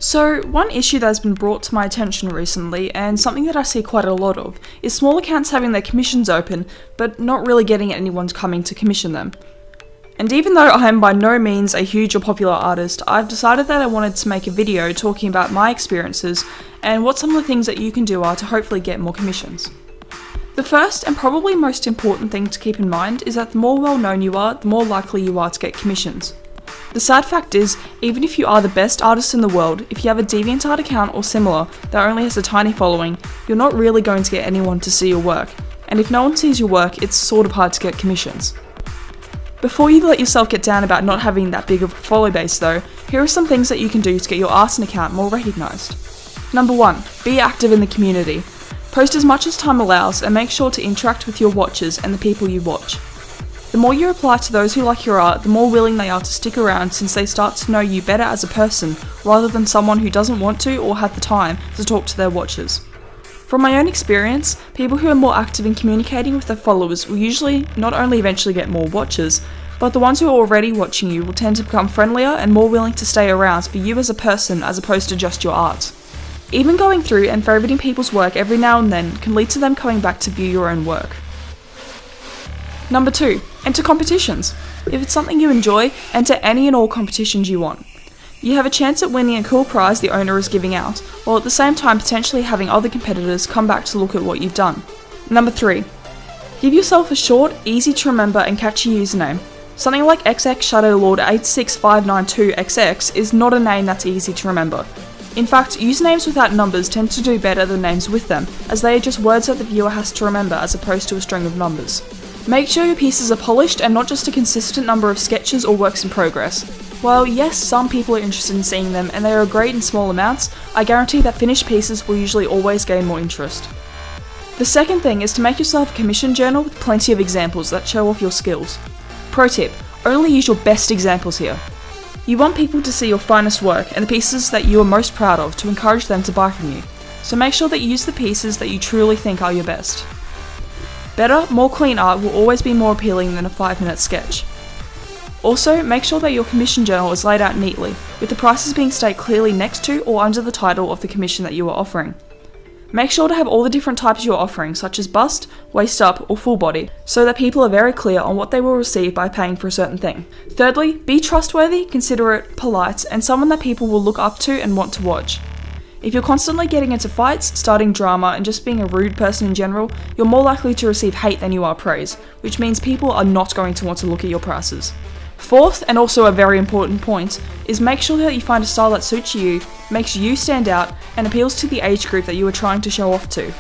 So, one issue that has been brought to my attention recently, and something that I see quite a lot of, is small accounts having their commissions open, but not really getting anyone coming to commission them. And even though I am by no means a huge or popular artist, I've decided that I wanted to make a video talking about my experiences and what some of the things that you can do are to hopefully get more commissions. The first and probably most important thing to keep in mind is that the more well known you are, the more likely you are to get commissions. The sad fact is, even if you are the best artist in the world, if you have a Deviantart account or similar that only has a tiny following, you're not really going to get anyone to see your work, and if no one sees your work, it's sort of hard to get commissions. Before you let yourself get down about not having that big of a follow base though, here are some things that you can do to get your art and account more recognised. Number 1. Be active in the community. Post as much as time allows and make sure to interact with your watchers and the people you watch. The more you reply to those who like your art, the more willing they are to stick around since they start to know you better as a person rather than someone who doesn't want to or have the time to talk to their watchers. From my own experience, people who are more active in communicating with their followers will usually not only eventually get more watchers, but the ones who are already watching you will tend to become friendlier and more willing to stay around for you as a person as opposed to just your art. Even going through and favoriting people's work every now and then can lead to them coming back to view your own work. Number 2. Enter competitions. If it's something you enjoy, enter any and all competitions you want. You have a chance at winning a cool prize the owner is giving out, while at the same time potentially having other competitors come back to look at what you've done. Number 3. Give yourself a short, easy to remember and catchy username. Something like XXShadowLord86592XX is not a name that's easy to remember. In fact, usernames without numbers tend to do better than names with them, as they are just words that the viewer has to remember as opposed to a string of numbers. Make sure your pieces are polished and not just a consistent number of sketches or works in progress. While yes, some people are interested in seeing them and they are great in small amounts, I guarantee that finished pieces will usually always gain more interest. The second thing is to make yourself a commission journal with plenty of examples that show off your skills. Pro tip, only use your best examples here. You want people to see your finest work and the pieces that you are most proud of to encourage them to buy from you, so make sure that you use the pieces that you truly think are your best. Better, more clean art will always be more appealing than a 5-minute sketch. Also, make sure that your commission journal is laid out neatly, with the prices being stated clearly next to or under the title of the commission that you are offering. Make sure to have all the different types you are offering, such as bust, waist up, or full body, so that people are very clear on what they will receive by paying for a certain thing. Thirdly, be trustworthy, considerate, polite, and someone that people will look up to and want to watch. If you're constantly getting into fights, starting drama, and just being a rude person in general, you're more likely to receive hate than you are praise, which means people are not going to want to look at your prices. Fourth, and also a very important point, is make sure that you find a style that suits you, makes you stand out, and appeals to the age group that you are trying to show off to.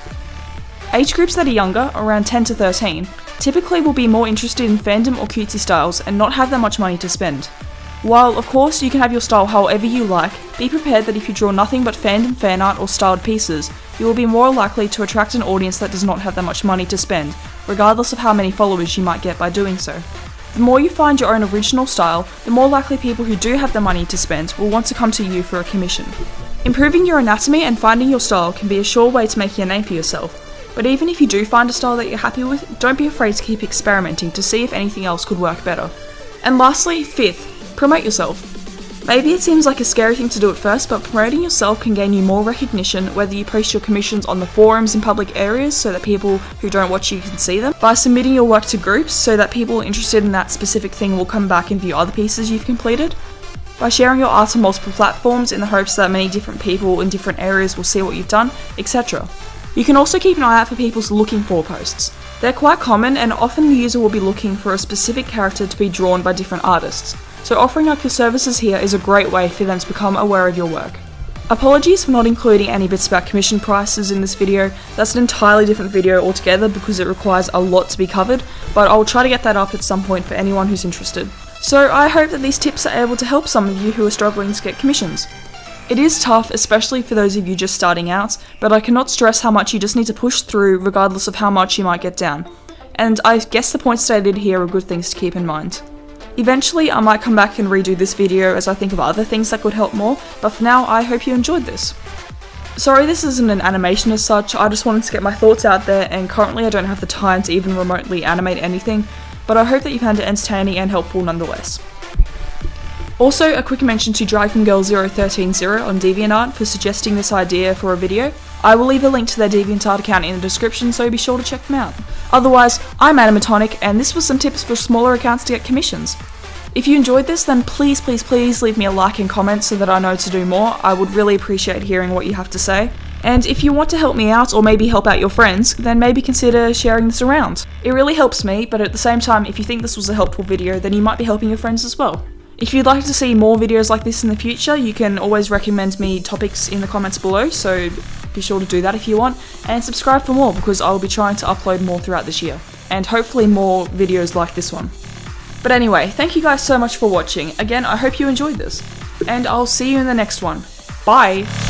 Age groups that are younger, around 10 to 13, typically will be more interested in fandom or cutesy styles and not have that much money to spend. While, of course, you can have your style however you like, be prepared that if you draw nothing but fandom fan art or styled pieces, you will be more likely to attract an audience that does not have that much money to spend, regardless of how many followers you might get by doing so. The more you find your own original style, the more likely people who do have the money to spend will want to come to you for a commission. Improving your anatomy and finding your style can be a sure way to making a name for yourself, but even if you do find a style that you're happy with, don't be afraid to keep experimenting to see if anything else could work better. And lastly, fifth, promote yourself. Maybe it seems like a scary thing to do at first, but promoting yourself can gain you more recognition whether you post your commissions on the forums in public areas so that people who don't watch you can see them, by submitting your work to groups so that people interested in that specific thing will come back and view other pieces you've completed, by sharing your art on multiple platforms in the hopes that many different people in different areas will see what you've done, etc. You can also keep an eye out for people's looking for posts. They're quite common and often the user will be looking for a specific character to be drawn by different artists. So offering up your services here is a great way for them to become aware of your work. Apologies for not including any bits about commission prices in this video. That's an entirely different video altogether because it requires a lot to be covered, but I'll try to get that up at some point for anyone who's interested. So I hope that these tips are able to help some of you who are struggling to get commissions. It is tough, especially for those of you just starting out, but I cannot stress how much you just need to push through regardless of how much you might get down. And I guess the points stated here are good things to keep in mind. Eventually, I might come back and redo this video as I think of other things that could help more, but for now, I hope you enjoyed this. Sorry this isn't an animation as such, I just wanted to get my thoughts out there, and currently I don't have the time to even remotely animate anything, but I hope that you found it entertaining and helpful nonetheless. Also, a quick mention to DragonGirl0130 on Deviantart for suggesting this idea for a video. I will leave a link to their Deviantart account in the description, so be sure to check them out. Otherwise, I'm Animatonic, and this was some tips for smaller accounts to get commissions. If you enjoyed this, then please leave me a like and comment so that I know to do more. I would really appreciate hearing what you have to say. And if you want to help me out, or maybe help out your friends, then maybe consider sharing this around. It really helps me, but at the same time, if you think this was a helpful video, then you might be helping your friends as well. If you'd like to see more videos like this in the future, you can always recommend me topics in the comments below, so be sure to do that if you want, and subscribe for more because I'll be trying to upload more throughout this year, and hopefully more videos like this one. But anyway, thank you guys so much for watching. Again, I hope you enjoyed this, and I'll see you in the next one. Bye!